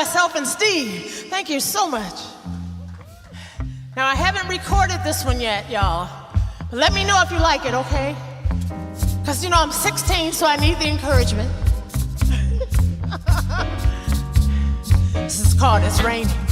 myself and Steve. Thank you so much. Now, I haven't recorded this one yet, y'all. But let me know if you like it, okay? Because, you know, I'm 16, so I need the encouragement. This is called It's Raining.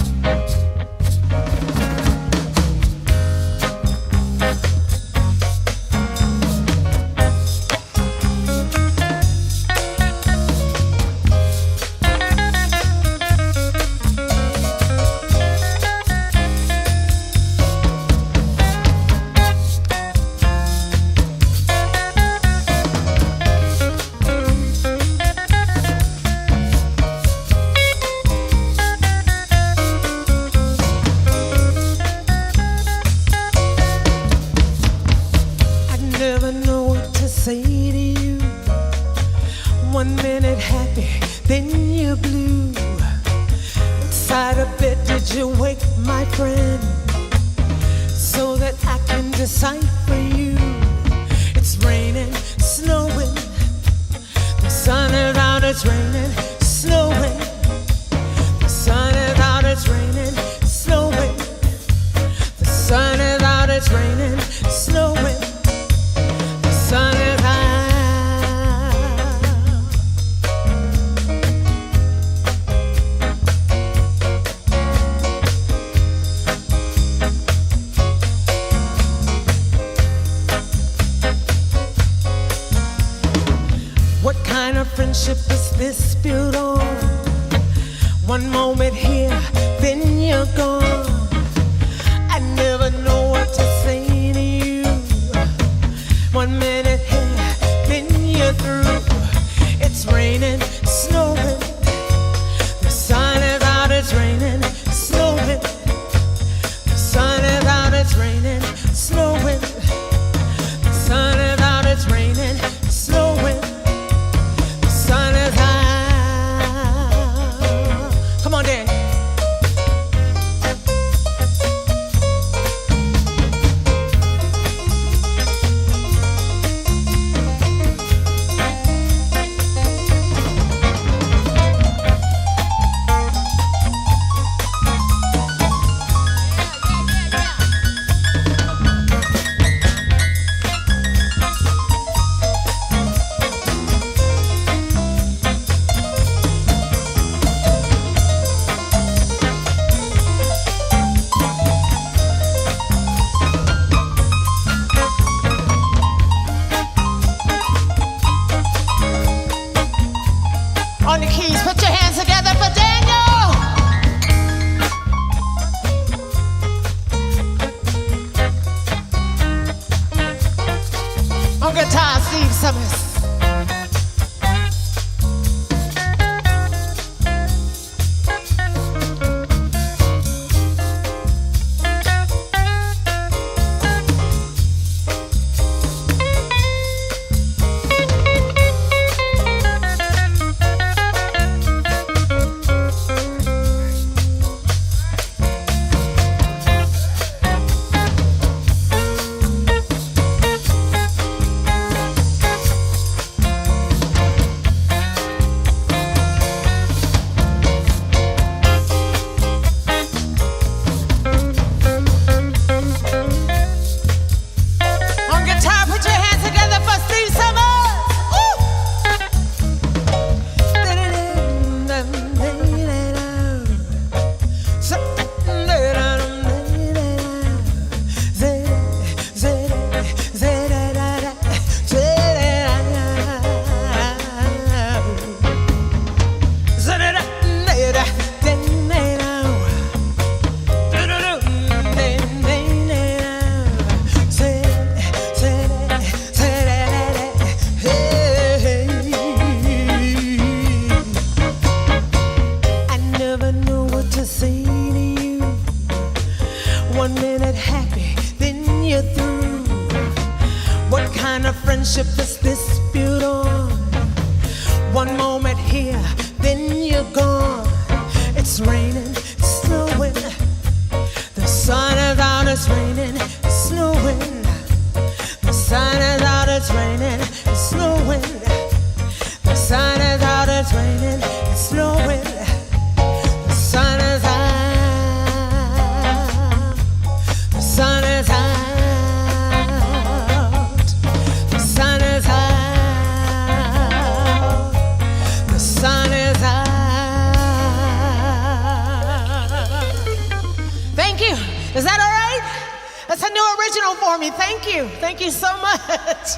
That's a new original for me. Thank you. Thank you so much.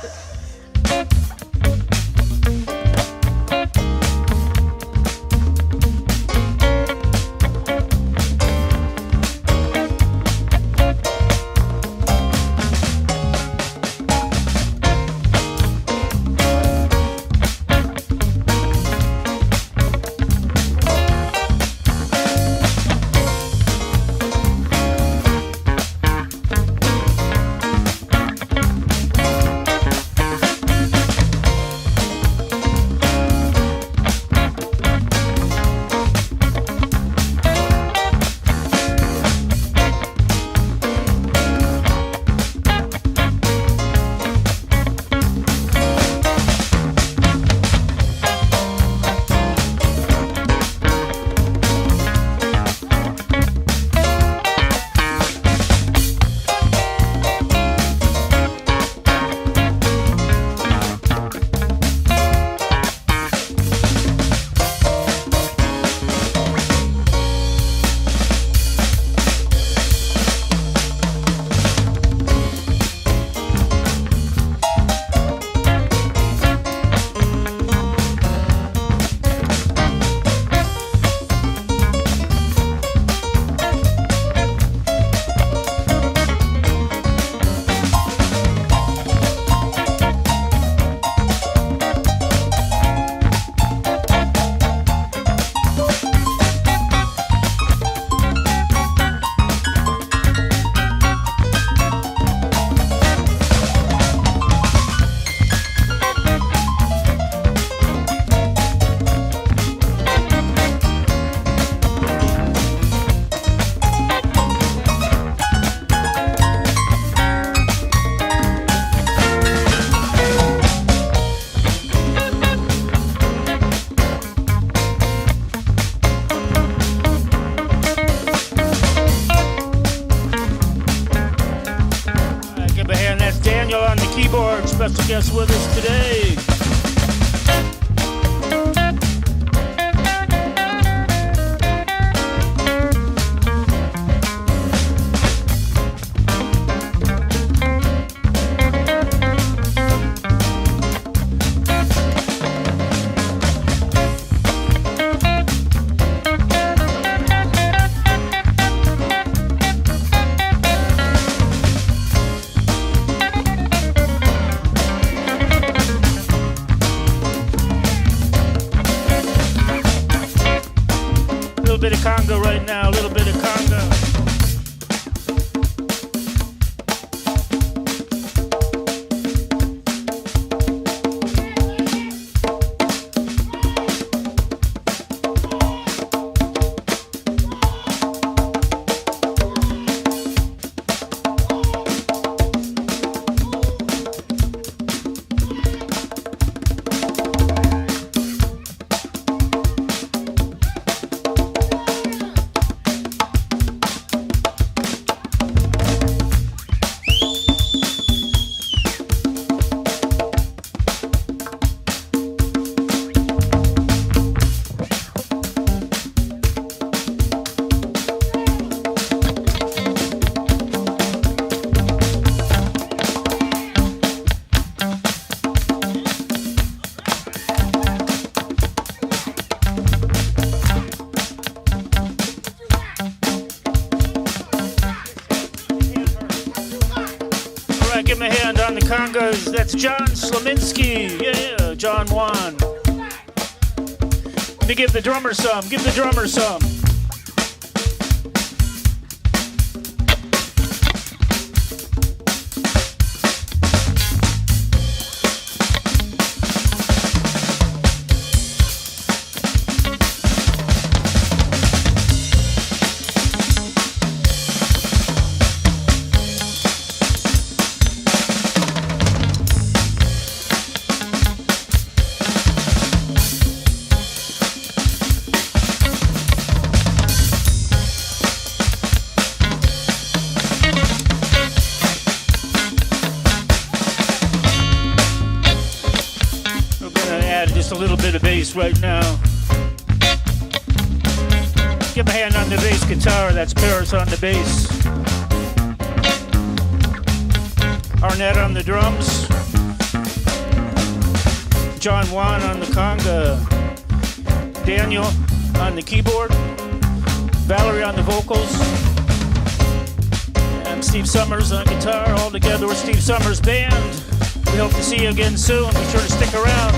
Special guest with us today. Bit of conga right now, a little bit of conga. Give him a hand on the congas. That's John Slaminski. Yeah, John Juan. Let me give the drummer some. Give the drummer some. Just a little bit of bass right now. Give a hand on the bass guitar. That's Paris on the bass. Burnett on the drums, John Juan on the conga, Daniel on the keyboard, Valerie on the vocals, and Steve Summers on guitar. All together with Steve Summers Band. We hope to see you again soon. Be sure to stick around.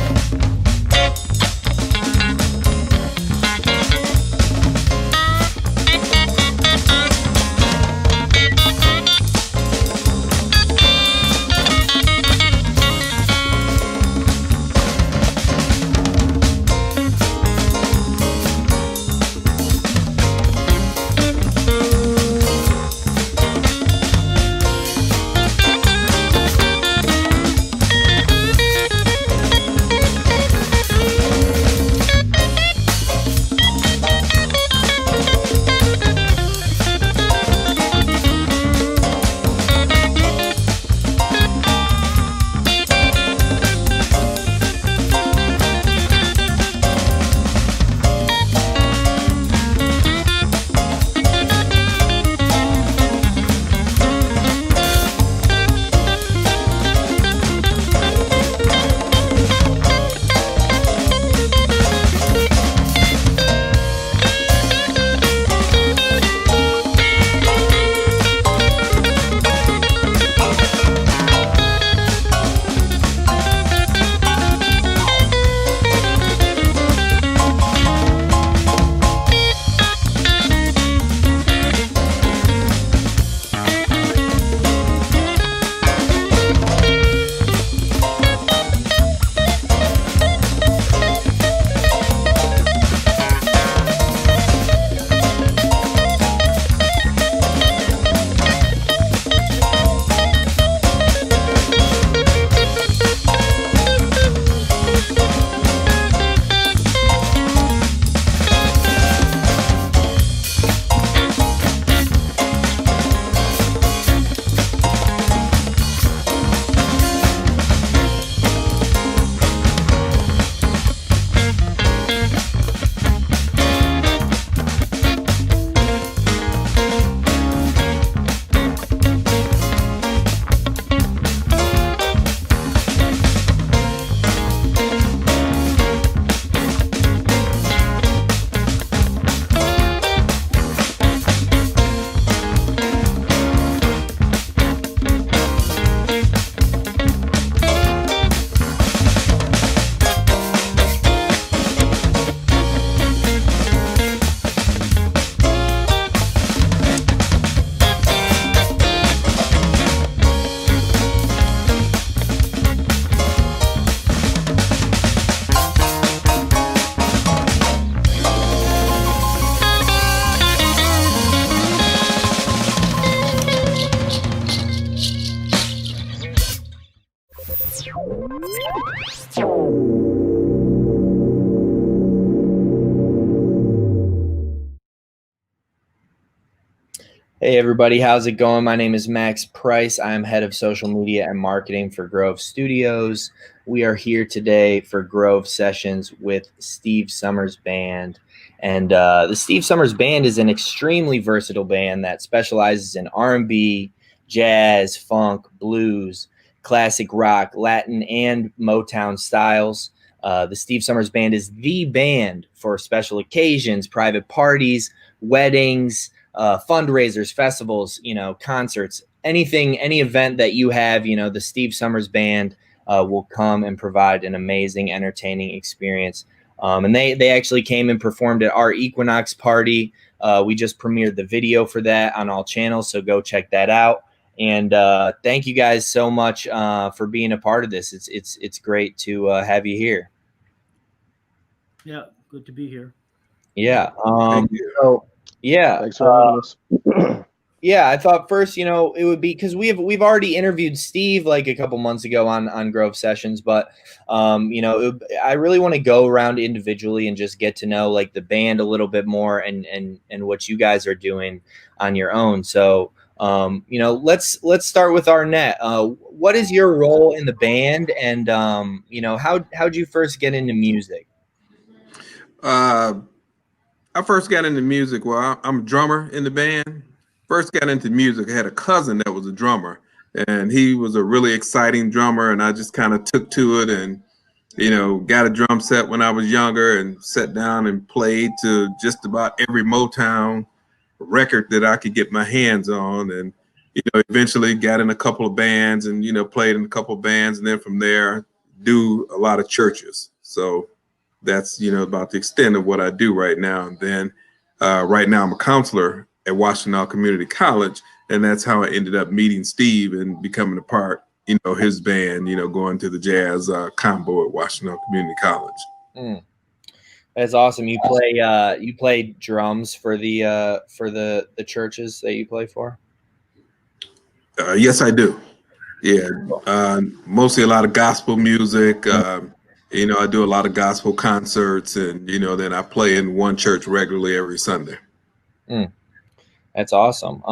Hey everybody, how's it going? My name is Max Price. I'm head of social media and marketing for Grove Studios. We are here today for Grove Sessions with Steve Summers Band. And the Steve Summers Band is an extremely versatile band that specializes in R&B, jazz, funk, blues, classic rock, Latin, and Motown styles. The Steve Summers Band is the band for special occasions, private parties, weddings, fundraisers, festivals, concerts, anything, any event that you have, the Steve Summers Band will come and provide an amazing, entertaining experience. And they actually came and performed at our Equinox party. We just premiered the video for that on all channels, so go check that out. And thank you guys so much for being a part of this. It's great to have you here. Yeah, good to be here. Yeah. Thank you. So, yeah. Thanks for having us. Yeah, I thought first, it would be because we've already interviewed Steve like a couple months ago on Grove Sessions, but I really want to go around individually and just get to know like the band a little bit more and what you guys are doing on your own. So let's start with Arnett. What is your role in the band, and how'd you first get into music? I first got into music. Well, I'm a drummer in the band. First got into music. I had a cousin that was a drummer, and he was a really exciting drummer, and I just kind of took to it, and got a drum set when I was younger, and sat down and played to just about every Motown record that I could get my hands on, and eventually got in a couple of bands, and played in a couple of bands, and then from there do a lot of churches. So that's about the extent of what I do right now. And then right now I'm a counselor at Washington Community College, and that's how I ended up meeting Steve and becoming a part his band, going to the jazz combo at Washington Community College. That's awesome. You play drums for the churches that you play for? Yes, I do. Yeah, mostly a lot of gospel music. I do a lot of gospel concerts, and then I play in one church regularly every Sunday. That's awesome.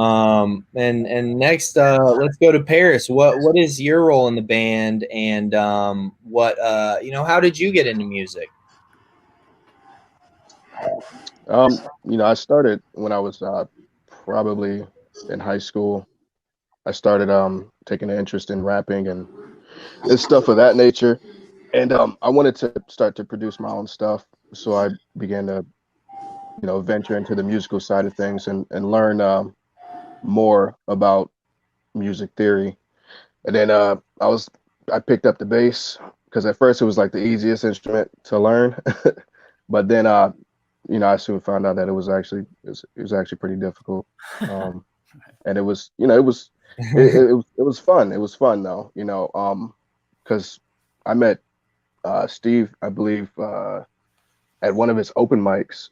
And next, let's go to Paris. What is your role in the band, and how did you get into music? I started when I was probably in high school. I started taking an interest in rapping and stuff of that nature, and I wanted to start to produce my own stuff. So I began to venture into the musical side of things and learn more about music theory. And then I picked up the bass because at first it was like the easiest instrument to learn, but then I soon found out that it was actually pretty difficult, and it was it was fun. It was fun though, because I met Steve, I believe, at one of his open mics,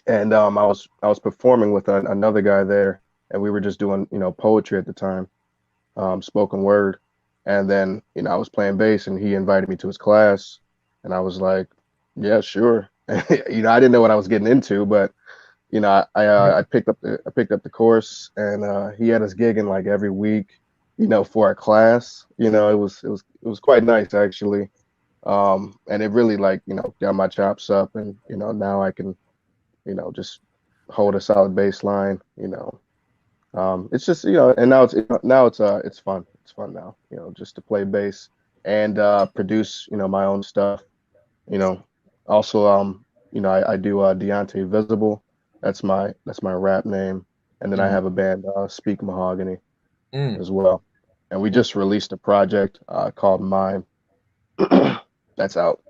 and I was performing with another guy there, and we were just doing poetry at the time, spoken word, and then I was playing bass, and he invited me to his class, and I was like, yeah, sure. I didn't know what I was getting into, but I picked up the course, and he had us gigging like every week, for a class. It was quite nice actually, and it really got my chops up, and now I can just hold a solid bass line. It's just and now it's fun. It's fun now, just to play bass and produce my own stuff. Also, I do Deontay Visible. That's my rap name, and then I have a band, Speak Mahogany, as well. And we just released a project called Mime. That's out.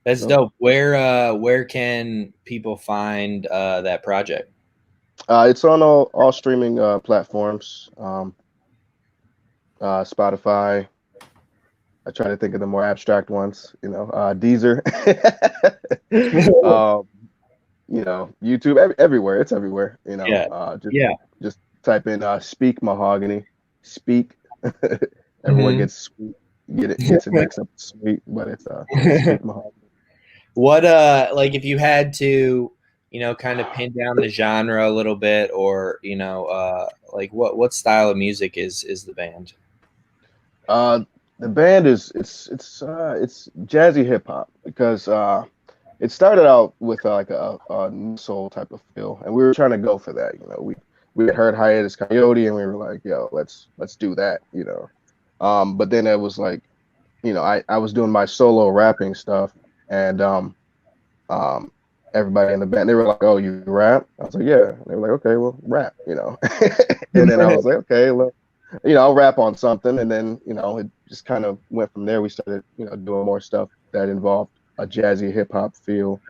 That's dope. Where can people find that project? It's on all streaming platforms. Spotify. I try to think of the more abstract ones, Deezer, YouTube, everywhere. It's everywhere, just type in Speak Mahogany, Speak. Everyone gets sweet, gets it mixed up with sweet, but it's Speak Mahogany. What if you had to, kind of pin down the genre a little bit, or what style of music is the band? The band it's jazzy hip hop, because it started out with like a soul type of feel, and we were trying to go for that. We had heard Hiatus Coyote, and we were like, yo, let's do that. But then it was like, I was doing my solo rapping stuff, and everybody in the band, they were like, oh, you rap? I was like, yeah. And they were like, okay, well, rap. And then I was like, okay, well, I'll rap on something. And then, it just kind of went from there. We started, doing more stuff that involved a jazzy hip hop feel.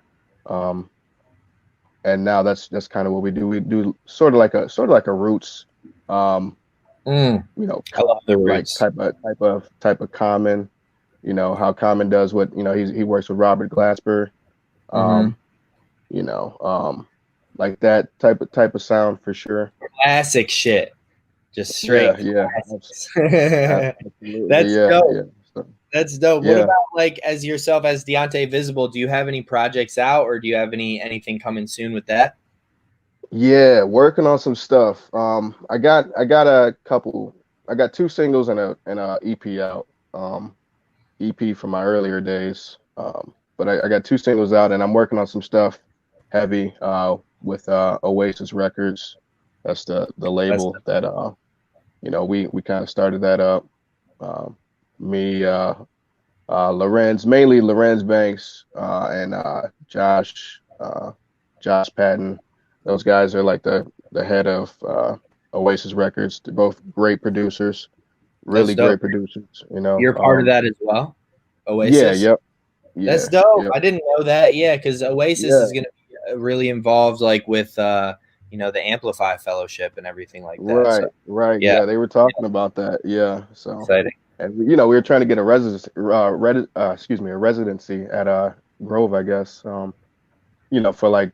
And now that's kind of what we do. We do sort of like a roots, I love the roots. Like type of Common, how Common does what, he works with Robert Glasper, like that type of sound for sure. Classic shit. Just straight. Yeah. That's dope. Yeah. That's dope. Yeah. What about as yourself as Deontay Visible? Do you have any projects out, or do you have anything coming soon with that? Yeah, working on some stuff. I got a couple. I got 2 singles and a EP out. EP from my earlier days. But I got 2 singles out, and I'm working on some stuff heavy with Oasis Records. That's the label that we kind of started that up. Me, Lorenz, mainly Lorenz Banks, and Josh Patton. Those guys are like the head of Oasis Records. They're both great producers, That's really dope. great producers. You're part of that as well, Yeah, Oasis. yep, That's yeah, dope. yep, I didn't know that. Yeah, because Oasis yeah. is going to be really involved, like with the Amplify Fellowship and everything like that. So Right, right. yeah, Yeah, they were talking about that. Yeah, so exciting. and we were trying to get a residency, a residency at Grove, I guess. For like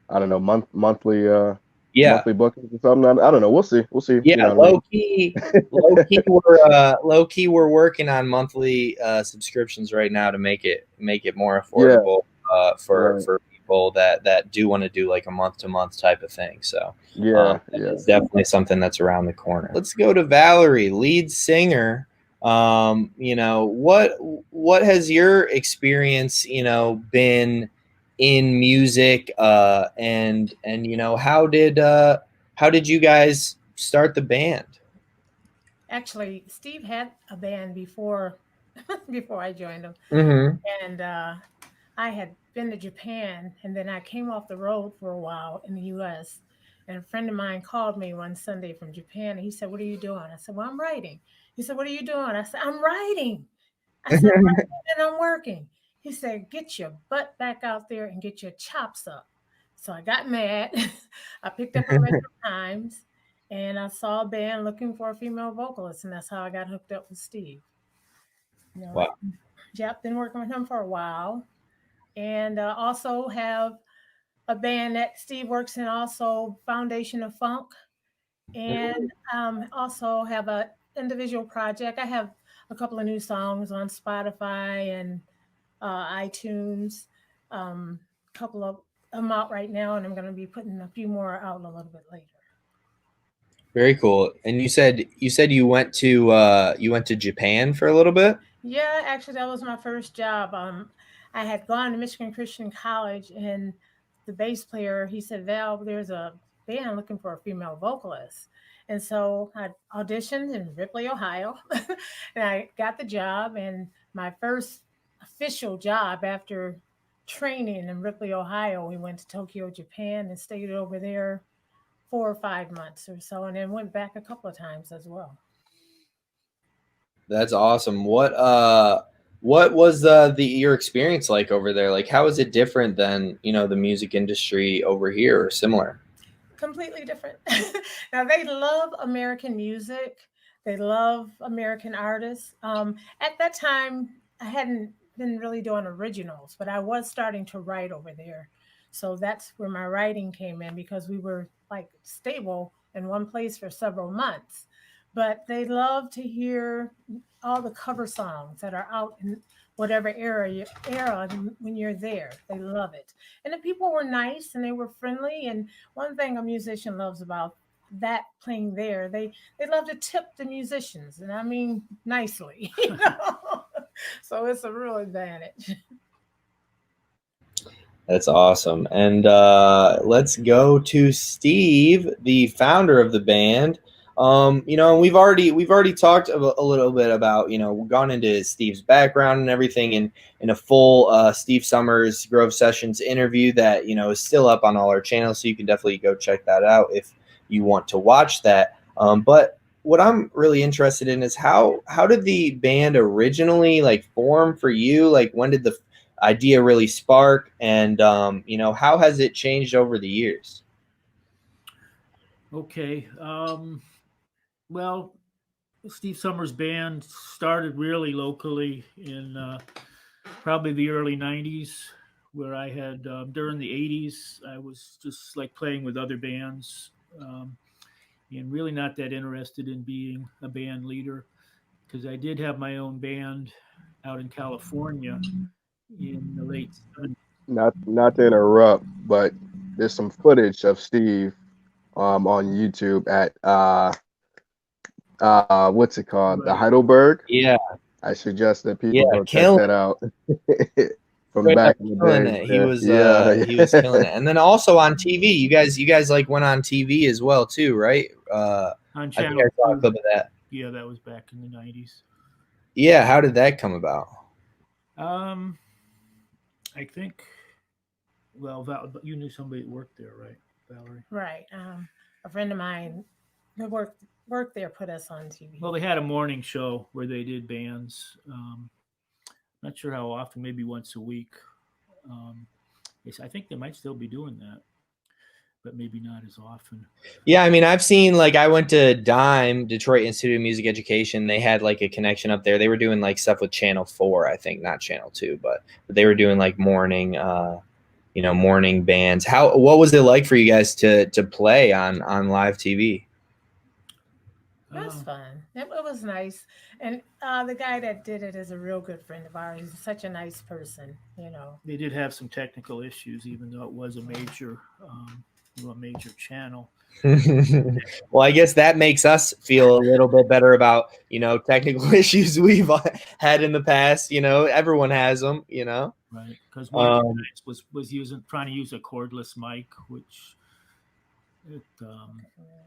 I don't know, Yeah, monthly bookings or something. I don't know. We'll see. We'll see. You yeah. know what I mean? Low key, we're working on monthly subscriptions right now to make it more Yeah, affordable right. for people that do want to do like a month to month type of thing. So Yeah, yeah. it's definitely something that's around the corner. Let's go to Valerie, lead singer. What has your experience been in music, and how did you guys start the band? Actually, Steve had a band before before I joined him, Mm-hmm. and I had been to Japan, and then I came off the road for a while in the U.S. And a friend of mine called me one Sunday from Japan, and he said, "What are you doing?" I said, "Well, I'm writing." He said, "What are you doing?" I said, "I'm writing." I said, "I'm writing and I'm working." He said, "Get your butt back out there and get your chops up." So I got mad. I picked up a Metro Times, and I saw a band looking for a female vocalist, and that's how I got hooked up with Steve. You know, Wow, Yep, been working with him for a while, and also have a band that Steve works in, also Foundation of Funk, and also have a individual project. I have a couple of new songs on Spotify and iTunes. A couple of them out right now, and I'm going to be putting a few more out a little bit later. very cool. And you said you went to Japan for a little bit. Yeah, actually, that was my first job. I had gone to Michigan Christian College, and the bass player, he said, "Val, there's a band looking for a female vocalist." And so I auditioned in Ripley, Ohio, and I got the job. And my first official job after training in Ripley, Ohio, we went to Tokyo, Japan, and stayed over there 4 or 5 months or so, and then went back a couple of times as well. That's awesome. What was the your experience like over there? Like, how is it different than the music industry over here, or similar? Completely different. Now they love American music. They love American artists. At that time, I hadn't been really doing originals, but I was starting to write over there. So that's where my writing came in because we were like stable in one place for several months. But they love to hear all the cover songs that are out in whatever era when you're there. They love it. And the people were nice and they were friendly, and one thing a musician loves about that playing there, they love to tip the musicians, and I mean nicely, So it's a real advantage. That's awesome. And let's go to Steve, the founder of the band. We've already talked a little bit about gone into Steve's background and everything in a full Steve Summers Grove Sessions interview that is still up on all our channels, so you can definitely go check that out if you want to watch that. But what I'm really interested in is how did the band originally like form for you? Like, when did the idea really spark, and how has it changed over the years? Okay. Well, Steve Summers' band started really locally in probably the early 90s, where I had, during the 80s, I was just like playing with other bands, and really not that interested in being a band leader because I did have my own band out in California in the late 70s. Not to interrupt, but there's some footage of Steve on YouTube at what's it called? The Right. Heidelberg. Yeah, I suggest that yeah, people go check killing. that out. from back in the killing day. it. Yeah. He was killing it. And then also on TV, you guys like went on TV as well too, right? On I think Channel I saw a 2. clip of that. Yeah, that was back in the 90s. Yeah, how did that come about? I think, well, you knew somebody that worked there, right, Valerie? Right. A friend of mine who worked there put us on TV. Well, they had a morning show where they did bands. Not sure how often, maybe once a week. I think they might still be doing that, but maybe not as often. Yeah, I mean, I've seen, like, I went to DIME, Detroit Institute of Music Education. They had like a connection up there. They were doing like stuff with Channel 4, I think, not Channel 2, but they were doing like morning, morning bands. What was it like for you guys to play on live TV? It was fun. It was nice. And the guy that did it is a real good friend of ours. He's such a nice person, you know. They did have some technical issues, even though it was a major channel. Well, I guess that makes us feel a little bit better about, technical issues we've had in the past. Everyone has them, Right, because one of the guys was trying to use a cordless mic, which it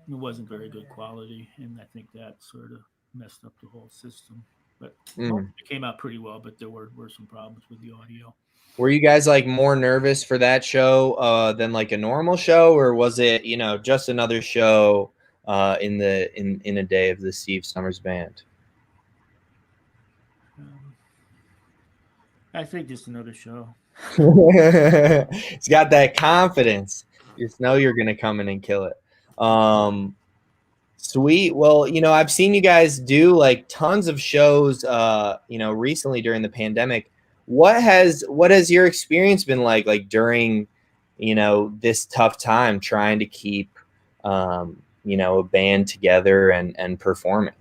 wasn't very good quality, and I think that sort of messed up the whole system. But it came out pretty well, but there were some problems with the audio. Were you guys like more nervous for that show than like a normal show, or was it, just another show in a day of the Steve Summers Band? I think just another show. It's got that confidence. You just know you're gonna come in and kill it. Sweet. Well, I've seen you guys do like tons of shows, recently during the pandemic. What has your experience been like during, this tough time trying to keep, a band together and performing?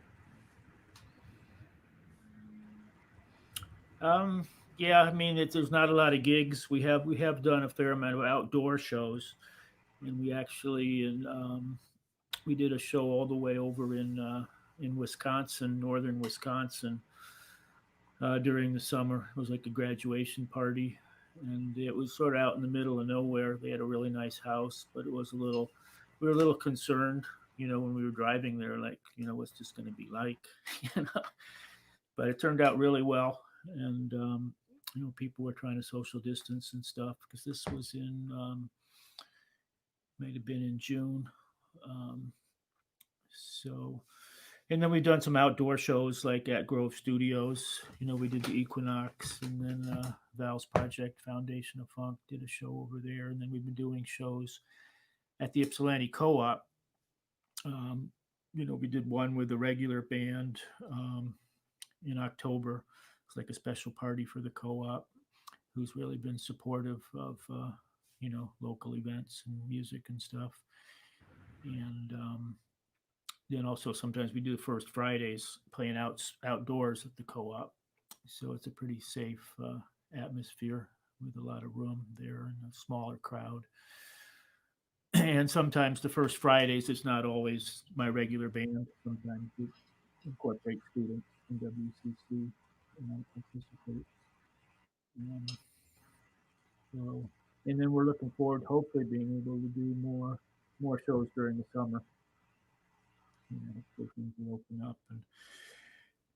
Yeah, I mean, there's not a lot of gigs. We have done a fair amount of outdoor shows, and we actually we did a show all the way over in Wisconsin, northern Wisconsin, during the summer. It was like a graduation party, and it was sort of out in the middle of nowhere. They had a really nice house, but we were a little concerned, when we were driving there, like, what's this going to be like, But it turned out really well, and people were trying to social distance and stuff, because this was might have been in June. And then we've done some outdoor shows like at Grove Studios. We did the Equinox, and then Val's Project, Foundation of Funk, did a show over there. And then we've been doing shows at the Ypsilanti Co-op. We did one with a regular band in October. It's like a special party for the co-op, who's really been supportive of, local events and music and stuff. And then also sometimes we do the first Fridays playing outdoors at the co-op. So it's a pretty safe atmosphere with a lot of room there and a smaller crowd. And sometimes the first Fridays, it's not always my regular band. Sometimes we incorporate students from WCC and participate. And then we're looking forward, hopefully, being able to do more shows during the summer. Hopefully things will open up and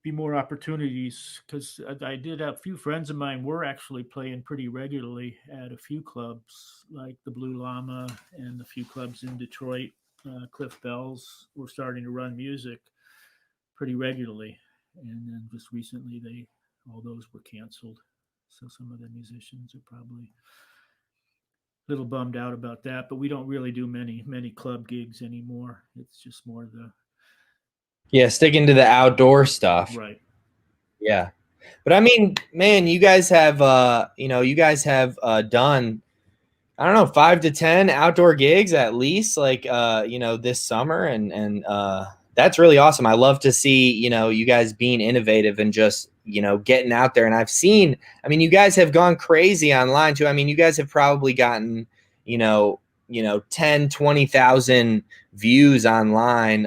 be more opportunities, because I did have a few friends of mine were actually playing pretty regularly at a few clubs like the Blue Llama and a few clubs in Detroit. Cliff Bells were starting to run music pretty regularly, and then just recently all those were canceled. So some of the musicians are probably a little bummed out about that, but we don't really do many club gigs anymore. It's just more sticking to the outdoor stuff. Right. Yeah. But I mean, man, you guys have done, I don't know, 5 to 10 outdoor gigs at least, like, this summer. And that's really awesome. I love to see, you guys being innovative and just, getting out there. And I've seen, you guys have gone crazy online too. You guys have probably gotten, 10, 20,000 views online,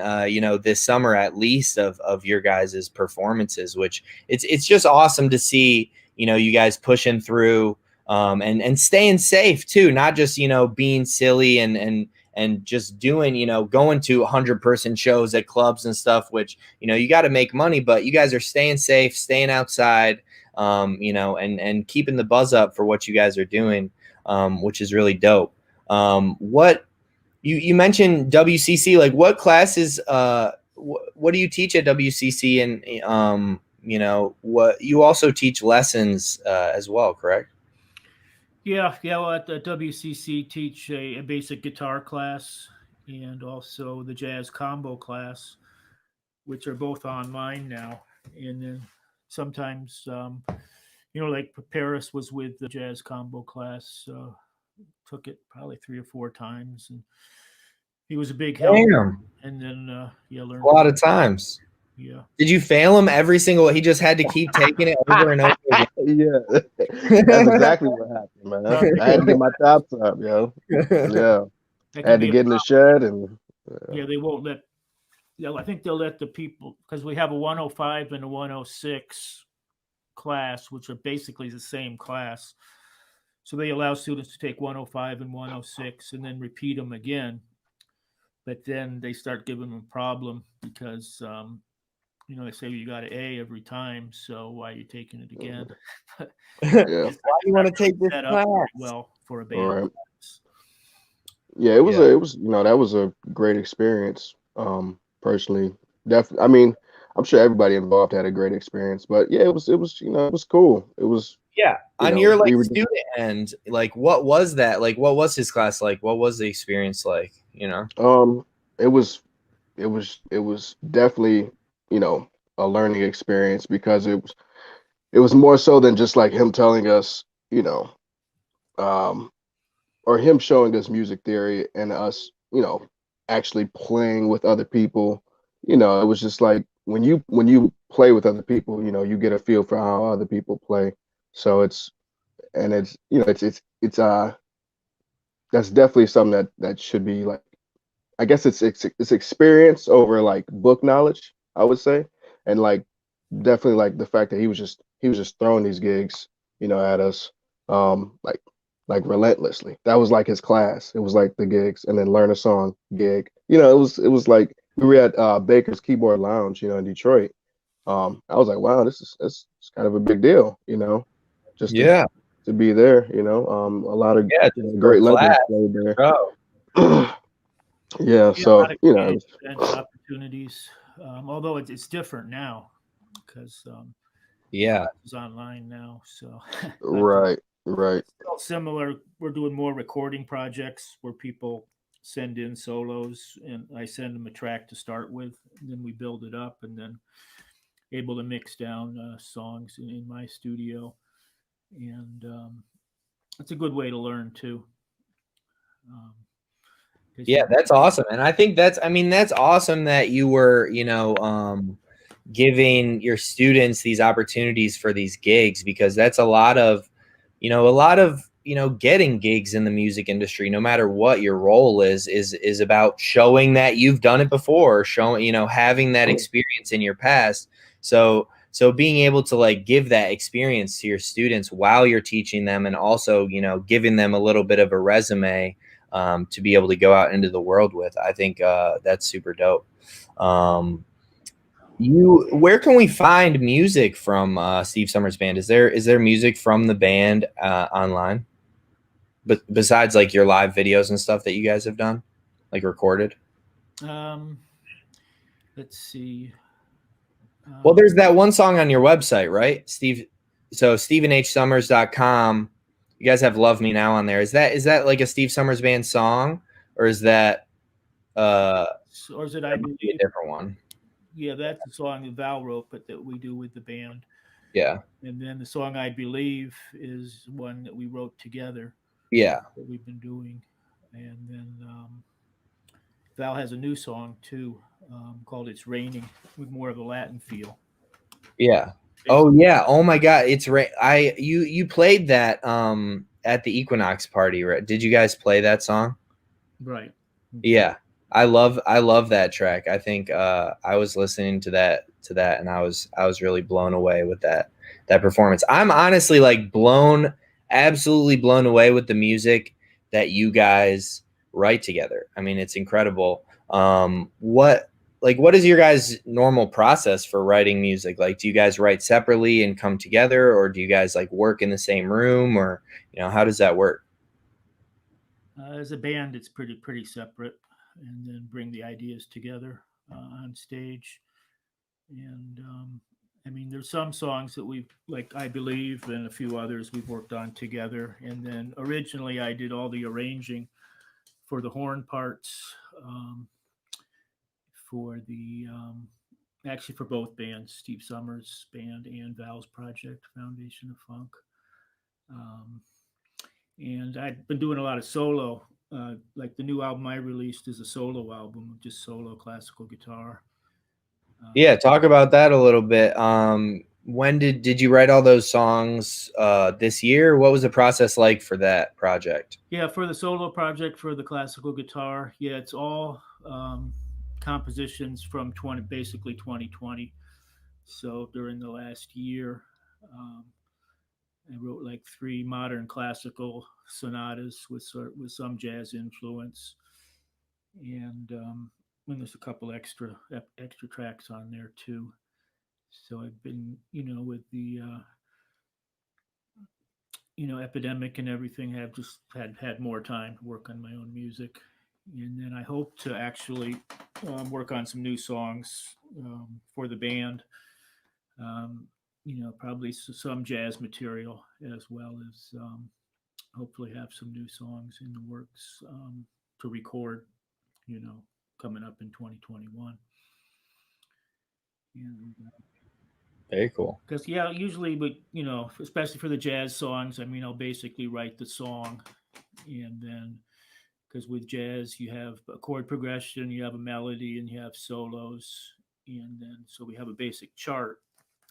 this summer at least of your guys' performances, which it's just awesome to see, you guys pushing through, and staying safe too, not just, you know, being silly and just doing, you know, going to 100-person shows at clubs and stuff, which, you know, you got to make money, but you guys are staying safe, staying outside, you know, and keeping the buzz up for what you guys are doing, which is really dope. What you mentioned WCC, like what classes, what do you teach at WCC? And, you know, what you also teach lessons as well, correct? Yeah. Well, at the WCC, teach a basic guitar class and also the jazz combo class, which are both online now. And then sometimes, you know, like Paris was with the jazz combo class, took it probably 3 or 4 times, and he was a big help. Damn, And then, yeah, learned a lot of times. Yeah. Did you fail him every single? He just had to keep taking it over and over again. Yeah, that's exactly what happened, man. I had to get my chops up, yo. Yeah, That I had can to be a get in the problem. shed and Yeah, they won't let. Yeah, I think they'll let the people, because we have a 105 and a 106 class, which are basically the same class. So they allow students to take 105 and 106 and then repeat them again. But then they start giving them a problem because, you know, they say you got an A every time, so why are you taking it again? yeah, Why do you want to take this Set up class? very well for a band all right. class. Yeah, it was Yeah. it was you know, that was a great experience. Personally, definitely. I mean, I'm sure everybody involved had a great experience, but yeah, it was you know, it was cool. It was, Yeah. you On know, your like we were just, student end, like what was that? Like what was his class like? What was the experience like? You know? it was it was definitely, you know, a learning experience because it was more so than just like him telling us, you know, um or him showing us music theory and us, you know, actually playing with other people. You know, it was just like when you play with other people, you know, you get a feel for how other people play. So it's you know, it's that's definitely something that should be like, I guess it's experience over like book knowledge, I would say. And like definitely like the fact that he was just throwing these gigs, you know, at us, like relentlessly. That was like his class. It was like the gigs and then learn a song gig. You know, it was like we were at Baker's Keyboard Lounge, you know, in Detroit. I was like, wow, this is kind of a big deal, you know, just Yeah. to be there, you know. A lot of, Yeah. you know, Just for a great legends class, played there. bro. Yeah, Yeah, a lot so of you know, creative event opportunities. Although it's different now because Yeah. it's online now. So, but right, right. still similar. We're doing more recording projects where people send in solos, and I send them a track to start with. And then we build it up, and then able to mix down songs in my studio, and it's a good way to learn too. Um, 'cause Yeah, that's awesome. And I think I mean, that's awesome that you were, you know, giving your students these opportunities for these gigs, because that's a lot of, you know, getting gigs in the music industry, no matter what your role is about showing that you've done it before, showing, you know, having that experience in your past. So being able to like give that experience to your students while you're teaching them, and also, you know, giving them a little bit of a resume to be able to go out into the world with, I think that's super dope. Where can we find music from Steve Summers Band? Is there music from the band online? But besides like your live videos and stuff that you guys have done, like recorded? um, let's see. Well, there's that one song on your website, right? So StephenHSummers.com. You guys have Love Me Now on there. Is that like a Steve Summers Band song, or is that Or is it I a Believe? different one? Yeah, that's the song that Val wrote, but that we do with the band. Yeah. And then the song I Believe is one that we wrote together Yeah. that we've been doing. And then Val has a new song too called It's Raining with more of a Latin feel. Yeah. Oh yeah. Oh my God. It's right. You played that at the Equinox party, right? Did you guys play that song? Right. Yeah. I love that track. I think I was listening to that and I was really blown away with that performance. I'm honestly like blown absolutely blown away with the music that you guys write together. I mean, it's incredible. What is your guys' normal process for writing music? Like, do you guys write separately and come together, or do you guys like work in the same room, or how does that work? As a band, it's pretty separate, and then bring the ideas together on stage. And I mean, there's some songs that we've like I Believe and a few others we've worked on together. And then originally I did all the arranging for the horn parts um, for the actually for both bands, Steve Summers' band and Val's project, Foundation of Funk. Um, and I've been doing a lot of solo. Like the new album I released is a solo album, just solo classical guitar. Yeah, talk about that a little bit. When did you write all those songs this year? What was the process like for that project? Yeah, for the solo project for the classical guitar, yeah, it's all compositions from basically 2020. So during the last year, um, I wrote like 3 modern classical sonatas with some jazz influence, and there's a couple extra tracks on there too. So I've been, with the epidemic and everything, have just had more time to work on my own music, and then I hope to actually work on some new songs for the band. Um, probably some jazz material as well as hopefully have some new songs in the works to record, coming up in 2021. And Very cool. because yeah, usually, but especially for the jazz songs, I mean, I'll basically write the song, and then because with jazz you have a chord progression, you have a melody, and you have solos, and then so we have a basic chart,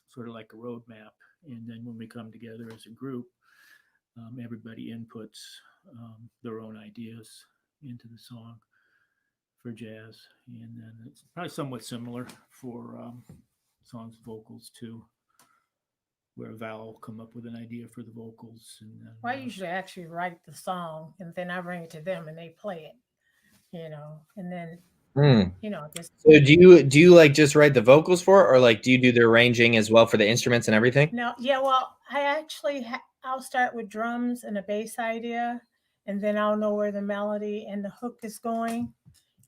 sort of like a roadmap, and then when we come together as a group, everybody inputs their own ideas into the song for jazz, and then it's probably somewhat similar for songs vocals too, where Val will come up with an idea for the vocals, and then Well, I usually actually write the song and then I bring it to them and they play it, and then, Hmm. just. So do you like just write the vocals for it, or like do you do the arranging as well for the instruments and everything? No, yeah, well, I actually, I'll start with drums and a bass idea, and then I'll know where the melody and the hook is going,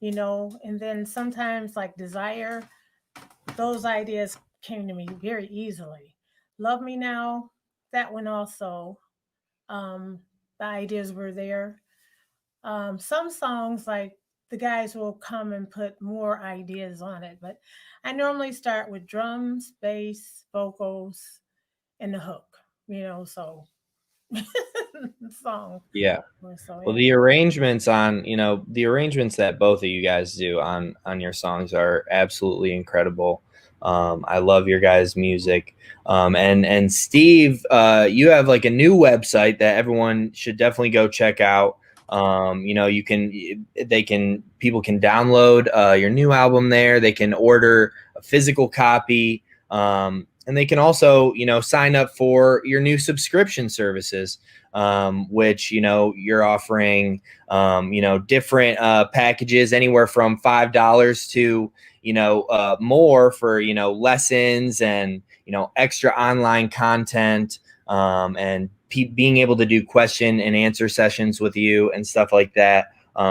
and then sometimes like Desire, those ideas came to me very easily. Love Me Now, that one also, the ideas were there. Some songs, like the guys will come and put more ideas on it, but I normally start with drums, bass, vocals, and the hook, so song. Yeah. So Well, yeah. the arrangements that both of you guys do on your songs are absolutely incredible. I love your guys' music. And Steve, you have like a new website that everyone should definitely go check out. People can download your new album there. They can order a physical copy. And they can also, sign up for your new subscription services, which, you're offering, different packages anywhere from $5 to, more for, lessons and, extra online content, and being able to do question and answer sessions with you and stuff like that.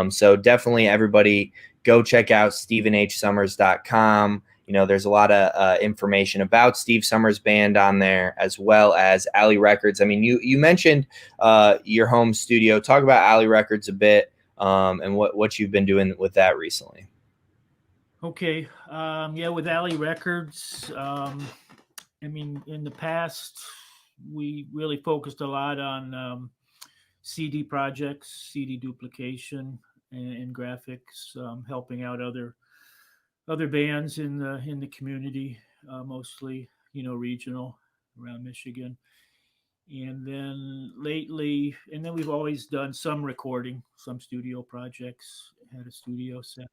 So definitely everybody go check out StephenHSummers.com. There's a lot of information about Steve Summers Band on there, as well as Alley Records. I mean, you mentioned your home studio. Talk about Alley Records a bit, and what you've been doing with that recently. Okay. Yeah, with Alley Records, I mean, in the past, we really focused a lot on CD projects, CD duplication, and graphics, helping out other bands in the community, mostly regional around Michigan. And then lately, and then we've always done some recording, some studio projects. Had a studio set.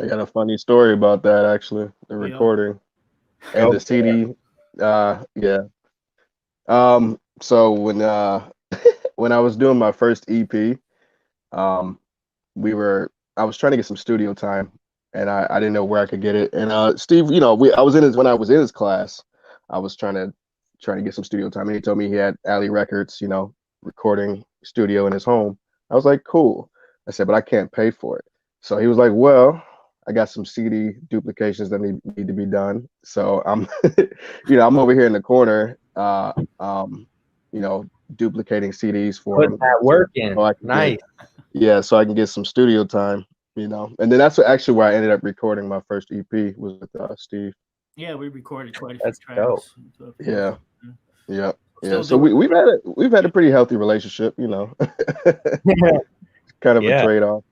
I got a funny story about that actually, the recording and the CD. Yeah. So when when I was doing my first EP, I was trying to get some studio time, and I didn't know where I could get it. And Steve, I was in his when I was in his class, I was trying to get some studio time, and he told me he had Alley Records, recording studio in his home. I was like, cool. I said, but I can't pay for it. So he was like, well, I got some CD duplications that need to be done. So I'm, I'm over here in the corner, duplicating CDs for Put him. that work in. So Nice. so I can get some studio time, And then that's actually where I ended up recording my first EP was with Steve. Yeah, we recorded quite a few That's tracks. dope. And stuff. Yeah. Yeah. Still So doing we've had a pretty healthy relationship, kind of a trade-off.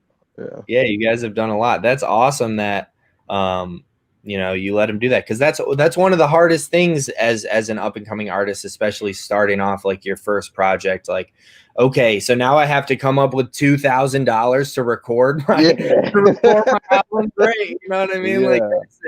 Yeah, you guys have done a lot. That's awesome that you let him do that, because that's one of the hardest things as an up and coming artist, especially starting off like your first project. Like, okay, so now I have to come up with $2,000 to record my album. Great, you know what I mean? Like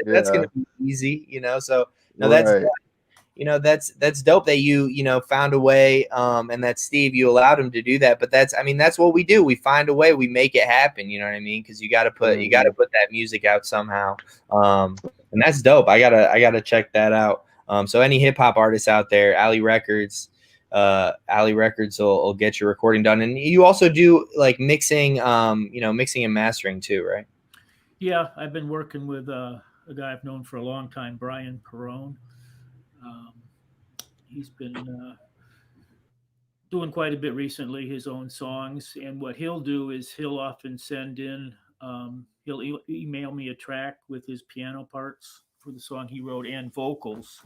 that's gonna be easy, So no, that's dope that you found a way, and that Steve, you allowed him to do that. But that's what we do. We find a way, we make it happen. You know what I mean? Because you got to put that music out somehow. And that's dope. I gotta check that out. So any hip hop artists out there, Alley Records will get your recording done. And you also do like mixing, mixing and mastering too, right? Yeah, I've been working with a guy I've known for a long time, Brian Perrone. He's been doing quite a bit recently, his own songs. And what he'll do is he'll often send in, he'll email me a track with his piano parts for the song he wrote and vocals.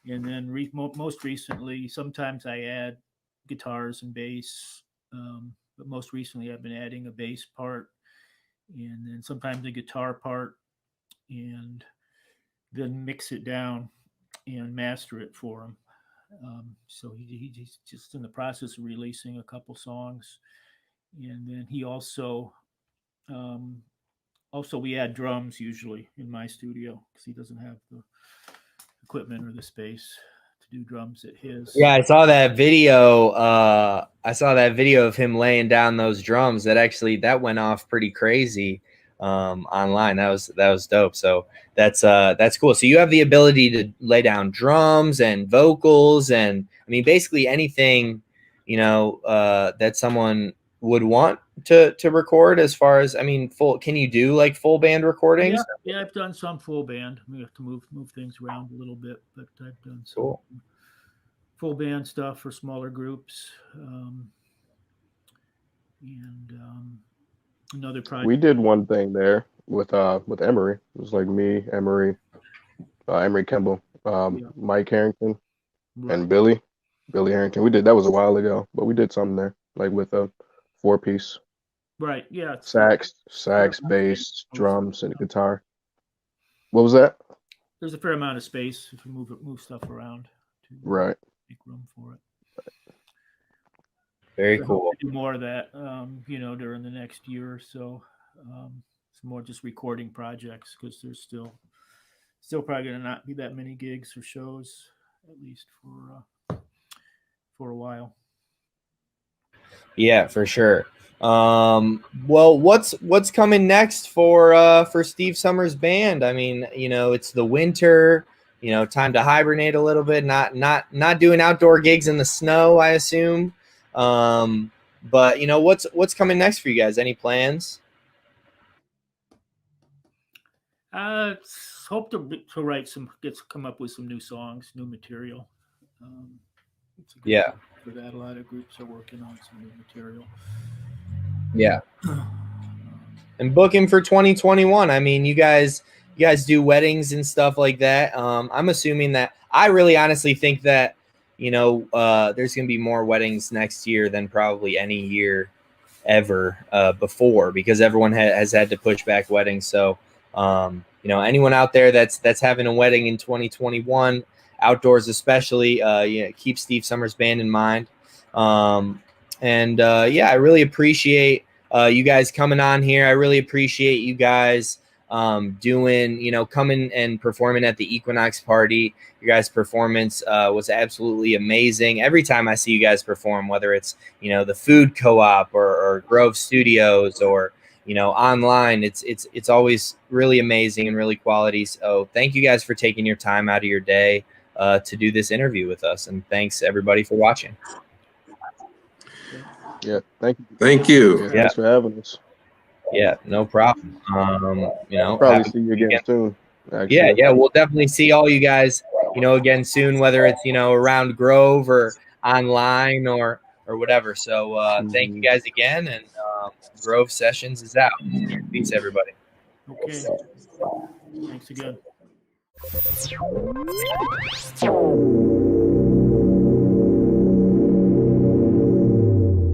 And then most recently, sometimes I add guitars and bass. But most recently, I've been adding a bass part and then sometimes a guitar part, and then mix it down and master it for him. So he's just in the process of releasing a couple songs, and then he also we add drums usually in my studio because he doesn't have the equipment or the space to do drums at his. Yeah, I saw that video. Of him laying down those drums. That went off pretty crazy online. That was dope. So that's cool. So you have the ability to lay down drums and vocals, and basically anything that someone would want to record. As far as full, can you do like full band recordings? Yeah, I've done some full band. We have to move things around a little bit, but I've done some cool full band stuff for smaller groups. Another project. We did one thing there with Emery. It was like me, Emery Kimball, Mike Harrington, and Billy Harrington. That was a while ago, but we did something there, like with a 4-piece. Right. Yeah. Sax, bass, drums, and guitar. What was that? There's a fair amount of space if you move stuff around to right. make room for it. Very cool. Do more of that, during the next year or so. It's more just recording projects because there's still probably going to not be that many gigs or shows, at least for a while. Yeah, for sure. Well, what's coming next for Steve Summers Band? It's the winter. Time to hibernate a little bit. Not doing outdoor gigs in the snow, I assume. But what's coming next for you guys? Any plans? Hope to write come up with some new songs, new material. For that, a lot of groups are working on some new material. Yeah. And booking for 2021. You guys do weddings and stuff like that. I'm assuming that I really honestly think that there's going to be more weddings next year than probably any year ever before, because everyone has had to push back weddings. So, anyone out there that's having a wedding in 2021, outdoors especially, keep Steve Summers Band in mind. I really appreciate you guys coming on here. I really appreciate you guys doing, coming and performing at the Equinox party. Your guys' performance was absolutely amazing. Every time I see you guys perform, whether it's, the food co-op or Grove Studios or, online, it's always really amazing and really quality. So thank you guys for taking your time out of your day to do this interview with us. And thanks everybody for watching. Yeah, thank you. Thank you. Thanks for having us. Yeah, no problem. Probably see you again soon. Actually. Yeah, we'll definitely see all you guys, again soon, whether it's, around Grove or online or whatever. So thank you guys again, and Grove Sessions is out. Peace, everybody. Okay. Thanks again.